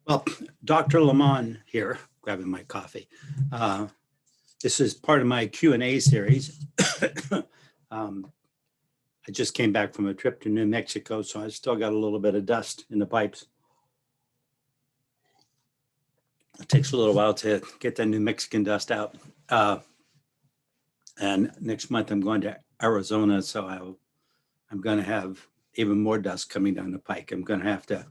Well, Dr. Lemmon here, grabbing my coffee. Uh, this is part of my Q&A series. um, I just came back from a trip to New Mexico, so I still got a little bit of dust in the pipes. It takes a little while to get that New Mexican dust out. And next month I'm going to Arizona, so I'm going to have even more dust coming down the pike. I'm going to have to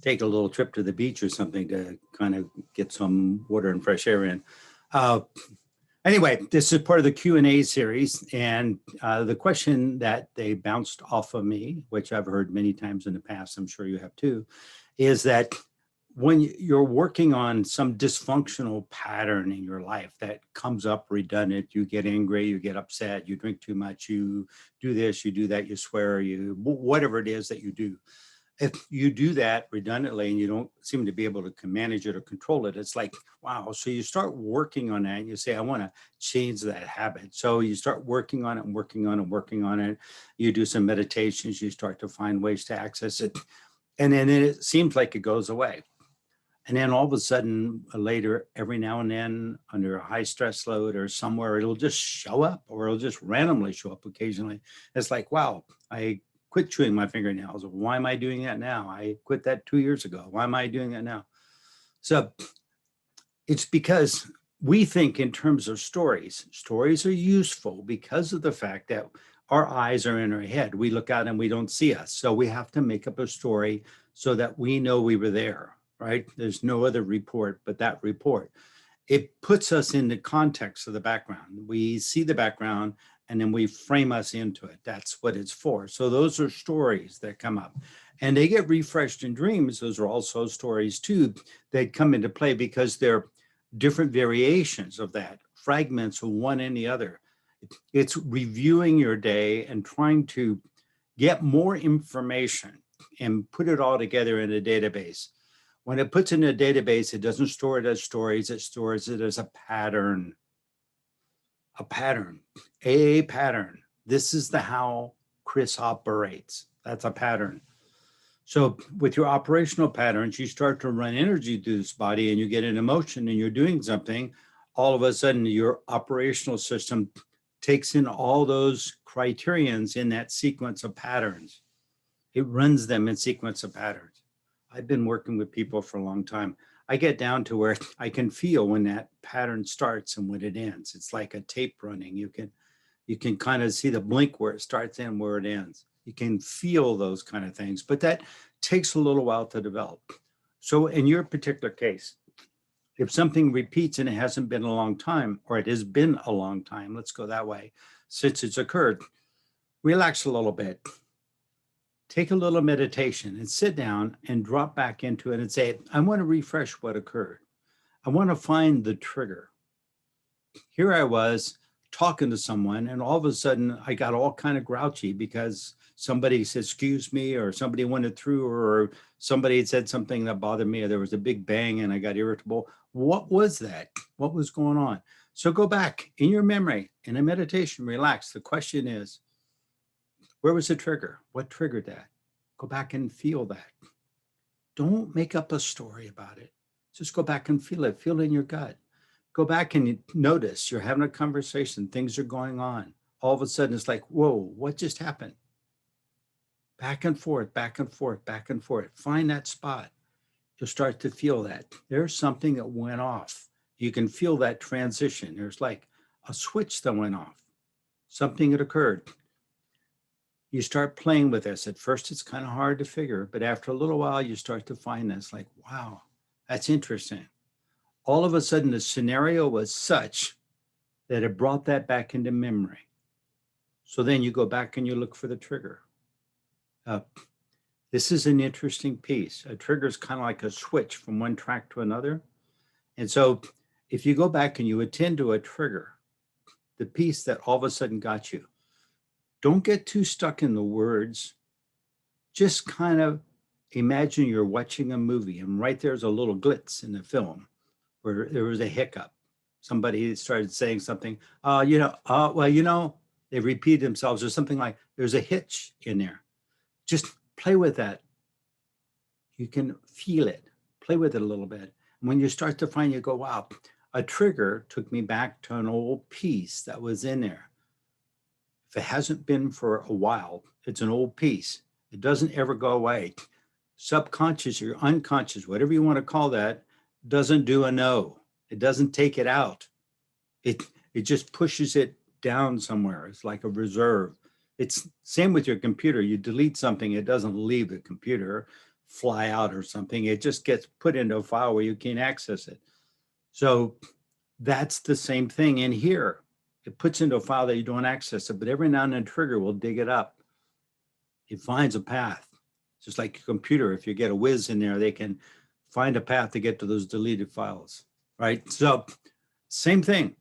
take a little trip to the beach or something to kind of get some water and fresh air in. Anyway, this is part of the Q&A series, and the question that they bounced off of me, which I've heard many times in the past, I'm sure you have too, is that when you're working on some dysfunctional pattern in your life that comes up redundant, you get angry, you get upset, you drink too much, you do this, you do that, you swear, you whatever it is that you do. If you do that redundantly and you don't seem to be able to manage it or control it, it's like, wow. So you start working on that and you say, I want to change that habit. So you start working on it and working on it and working on it. You do some meditations, you start to find ways to access it. And then it seems like it goes away. And then all of a sudden later, every now and then under a high stress load or somewhere, it'll just show up or it'll just randomly show up occasionally. It's like, wow, I quit chewing my fingernails. Why am I doing that now? I quit that 2 years ago. Why am I doing that now? So it's because we think in terms of stories. Stories are useful because of the fact that our eyes are in our head. We look out and we don't see us. So we have to make up a story so that we know we were there, right? There's no other report but that report. It puts us in the context of the background. We see the background and then we frame us into it. That's what it's for. So those are stories that come up and they get refreshed in dreams. Those are also stories too that come into play because they're different variations of that, fragments of one and the other. It's reviewing your day and trying to get more information and put it all together in a database. When it puts in a database, it doesn't store it as stories, it stores it as a pattern. A pattern, a pattern. This is the how Chris operates. That's a pattern. So with your operational patterns, you start to run energy through this body and you get an emotion and you're doing something. All of a sudden, your operational system takes in all those criterions in that sequence of patterns. It runs them in sequence of patterns. I've been working with people for a long time. I get down to where I can feel when that pattern starts and when it ends. It's like a tape running. You can kind of see the blink where it starts and where it ends. You can feel those kind of things, but that takes a little while to develop. So in your particular case, if something repeats and it hasn't been a long time, or it has been a long time, let's go that way, since it's occurred, relax a little bit. Take a little meditation and sit down and drop back into it and say, I want to refresh what occurred. I want to find the trigger. Here I was talking to someone and all of a sudden I got all kind of grouchy because somebody said, excuse me, or somebody went it through, or somebody had said something that bothered me, or there was a big bang and I got irritable. What was that? What was going on? So go back in your memory, in a meditation, relax. The question is, where was the trigger? What triggered that? Go back and feel that. Don't make up a story about it. Just go back and feel it. Feel it in your gut. Go back and notice you're having a conversation. Things are going on. All of a sudden, it's like, whoa, what just happened? Back and forth, back and forth, back and forth. Find that spot. You'll start to feel that. There's something that went off. You can feel that transition. There's like a switch that went off. Something had occurred. You start playing with this. At first, it's kind of hard to figure, but after a little while, you start to find this like, wow, that's interesting. All of a sudden, the scenario was such that it brought that back into memory. So then you go back and you look for the trigger. This is an interesting piece. A trigger is kind of like a switch from one track to another. And so if you go back and you attend to a trigger, the piece that all of a sudden got you, don't get too stuck in the words. Just kind of imagine you're watching a movie and right there's a little glitz in the film where there was a hiccup. Somebody started saying something, they repeat themselves or something like there's a hitch in there. Just play with that. You can feel it. play with it a little bit. And when you start to find, you go, wow, a trigger took me back to an old piece that was in there. If it hasn't been for a while, it's an old piece. It doesn't ever go away. Subconscious or unconscious, whatever you want to call that, doesn't do a no. It doesn't take it out. It it just pushes it down somewhere. It's like a reserve. It's same with your computer. You delete something, it doesn't leave the computer, fly out or something. It just gets put into a file where you can't access it. So that's the same thing in here. It puts into a file that you don't access it, but every now and then Trigger will dig it up. It finds a path. Just like your computer, if you get a whiz in there, they can find a path to get to those deleted files, right? So same thing.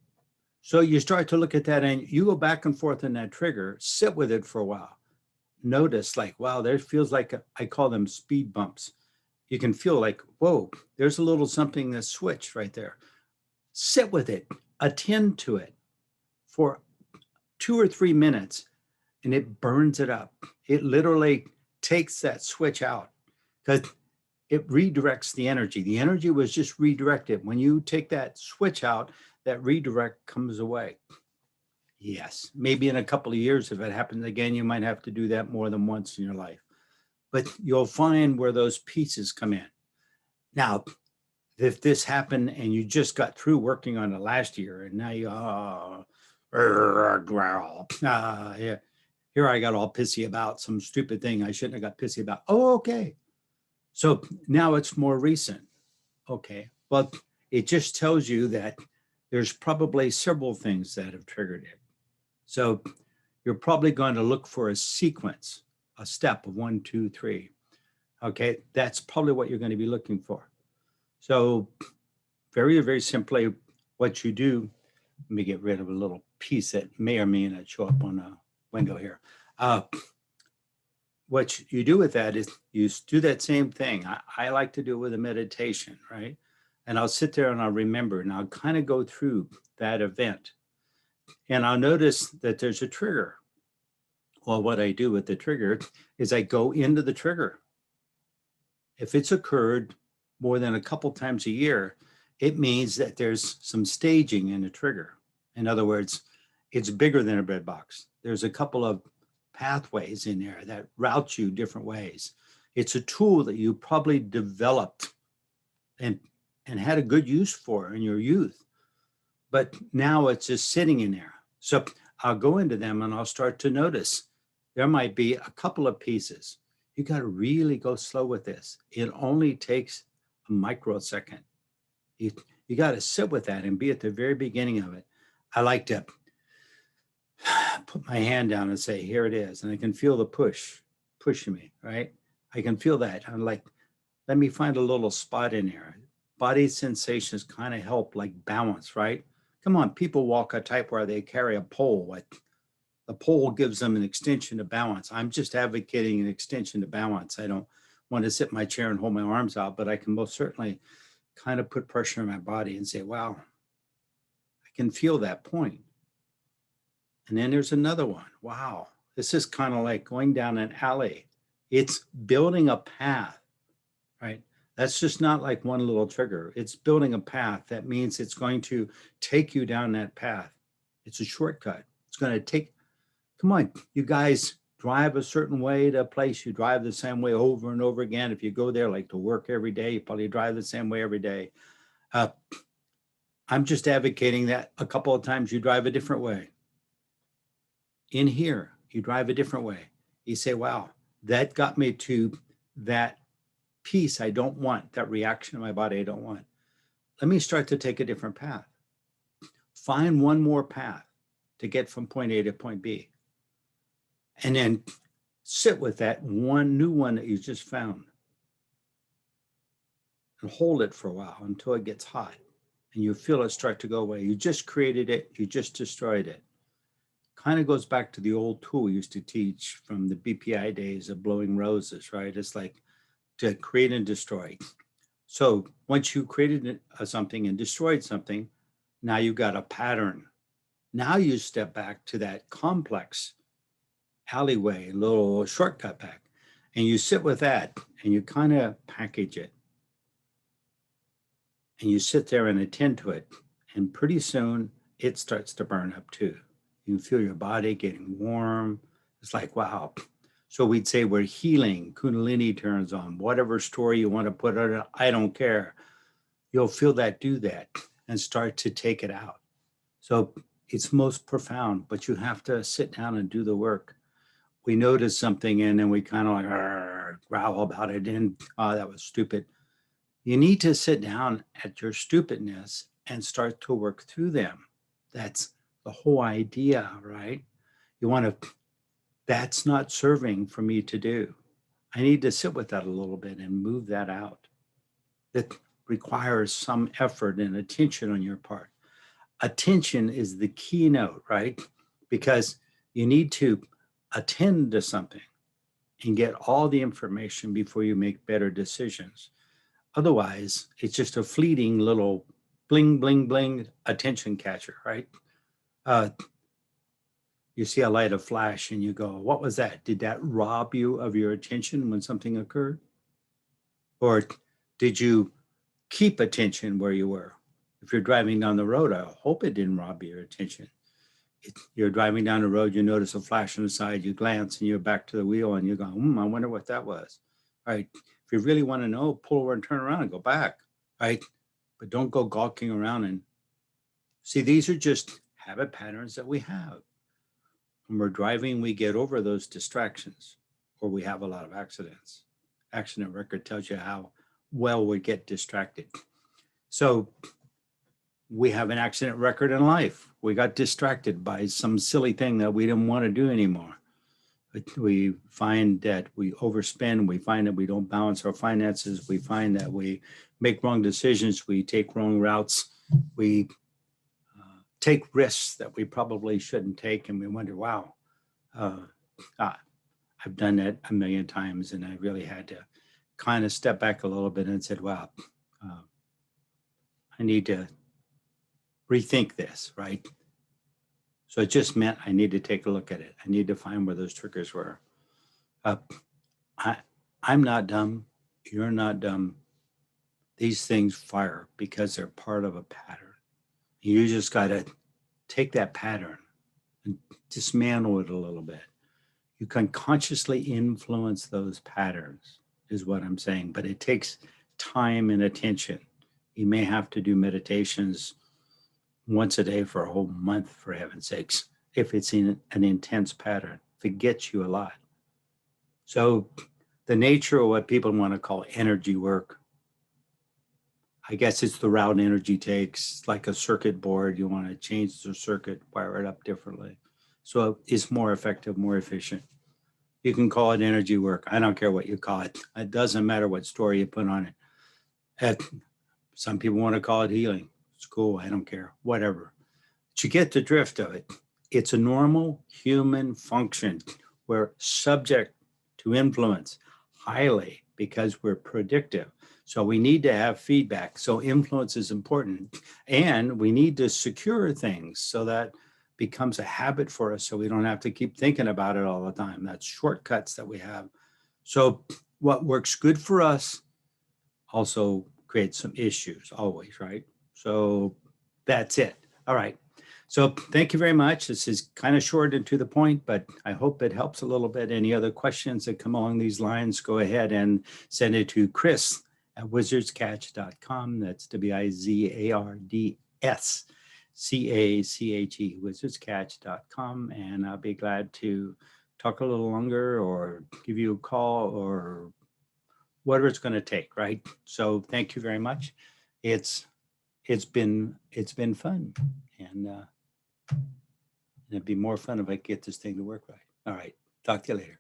So you start to look at that and you go back and forth in that trigger, sit with it for a while. Notice like, wow, there feels like, I call them speed bumps. You can feel like, whoa, there's a little something that switched right there. Sit with it, attend to it for 2 or 3 minutes, and it burns it up. It literally takes that switch out because it redirects the energy. The energy was just redirected. When you take that switch out, that redirect comes away. Yes, maybe in a couple of years, if it happens again, you might have to do that more than once in your life. But you'll find where those pieces come in. Now, if this happened and you just got through working on it last year and now you, yeah, here I got all pissy about some stupid thing I shouldn't have got pissy about. Oh, okay. So now it's more recent. Okay. Well, it just tells you that there's probably several things that have triggered it. So you're probably going to look for a sequence, a step of 1, 2, 3. Okay. That's probably what you're going to be looking for. So very, very simply, what you do, let me get rid of a little piece that may or may not show up on a window here. What you do with that is you do that same thing. I like to do it with a meditation, right? And I'll sit there and I'll remember and I'll kind of go through that event. And I'll notice that there's a trigger. Well, what I do with the trigger is I go into the trigger. If it's occurred more than a couple times a year, it means that there's some staging in the trigger. In other words, it's bigger than a bread box. There's a couple of pathways in there that route you different ways. It's a tool that you probably developed and had a good use for in your youth, but now it's just sitting in there. So I'll go into them and I'll start to notice there might be a couple of pieces. You got to really go slow with this. It only takes a microsecond. You got to sit with that and be at the very beginning of it. I like to put my hand down and say, here it is. And I can feel the pushing me, right? I can feel that. I'm like, let me find a little spot in there. Body sensations kind of help like balance, right? Come on, people walk a type where they carry a pole. Like the pole gives them an extension to balance. I'm just advocating an extension to balance. I don't want to sit in my chair and hold my arms out, but I can most certainly kind of put pressure on my body and say, wow, I can feel that point. And then there's another one. Wow, this is kind of like going down an alley. It's building a path, right? That's just not like one little trigger. It's building a path. That means it's going to take you down that path. It's a shortcut. It's going to take, come on, you guys drive a certain way to a place. You drive the same way over and over again. If you go there like to work every day, you probably drive the same way every day. I'm just advocating that a couple of times you drive a different way. In here, you drive a different way. You say, wow, that got me to that piece I don't want, that reaction in my body I don't want. Let me start to take a different path. Find one more path to get from point A to point B. And then sit with that one new one that you just found and hold it for a while until it gets hot and you feel it start to go away. You just created it. You just destroyed it. Kind of goes back to the old tool we used to teach from the BPI days of blowing roses, right? It's like to create and destroy. So once you created something and destroyed something, now you've got a pattern. Now you step back to that complex alleyway, little shortcut back, and you sit with that and you kind of package it. and you sit there and attend to it. And pretty soon it starts to burn up too. You can feel your body getting warm. It's like, wow. So we'd say we're healing. Kundalini turns on. Whatever story you want to put on it, I don't care. You'll feel that do that and start to take it out. So it's most profound, but you have to sit down and do the work. We notice something and then we kind of like growl about it and, oh, that was stupid. You need to sit down at your stupidness and start to work through them. That's the whole idea, right? You want to, that's not serving for me to do. I need to sit with that a little bit and move that out. That requires some effort and attention on your part. Attention is the keynote, right? Because you need to attend to something and get all the information before you make better decisions. Otherwise, it's just a fleeting little bling, bling, bling attention catcher, right? Uh, you see a light of flash and you go, what was that? Did that rob you of your attention when something occurred? Or did you keep attention where you were? If you're driving down the road, I hope it didn't rob your attention. You're driving down the road, you notice a flash on the side, you glance and you're back to the wheel and you go, I wonder what that was. All right. If you really want to know, pull over and turn around and go back. Right. But don't go gawking around and see, these are just habit patterns that we have. When we're driving, we get over those distractions or we have a lot of accidents. Accident record tells you how well we get distracted. So we have an accident record in life. We got distracted by some silly thing that we didn't want to do anymore. We find that we overspend. We find that we don't balance our finances. We find that we make wrong decisions. We take wrong routes. We take risks that we probably shouldn't take. And we wonder, wow, I've done that a million times. And I really had to kind of step back a little bit and said, wow, I need to rethink this, right? So it just meant I need to take a look at it. I need to find where those triggers were. I'm not dumb. You're not dumb. These things fire because they're part of a pattern. You just got to take that pattern and dismantle it a little bit. You can consciously influence those patterns, is what I'm saying, but it takes time and attention. You may have to do meditations once a day for a whole month, for heaven's sakes, if it's in an intense pattern. Forgets you a lot. So the nature of what people want to call energy work, I guess it's the route energy takes, like a circuit board. You want to change the circuit, wire it up differently. So it's more effective, more efficient. You can call it energy work. I don't care what you call it. It doesn't matter what story you put on it. Some people want to call it healing. It's cool. I don't care. Whatever. But you get the drift of it. It's a normal human function. We're subject to influence highly because we're predictive. So we need to have feedback. So influence is important. And we need to secure things so that becomes a habit for us so we don't have to keep thinking about it all the time. That's shortcuts that we have. So what works good for us also creates some issues always, right? So that's it. All right. So thank you very much. This is kind of short and to the point, but I hope it helps a little bit. Any other questions that come along these lines, go ahead and send it to chris@wizardscatch.com. That's WIZARDSCACHE, wizardscatch.com. And I'll be glad to talk a little longer or give you a call or whatever it's going to take, right? So thank you very much. It's been fun, and it'd be more fun if I get this thing to work right. All right, talk to you later.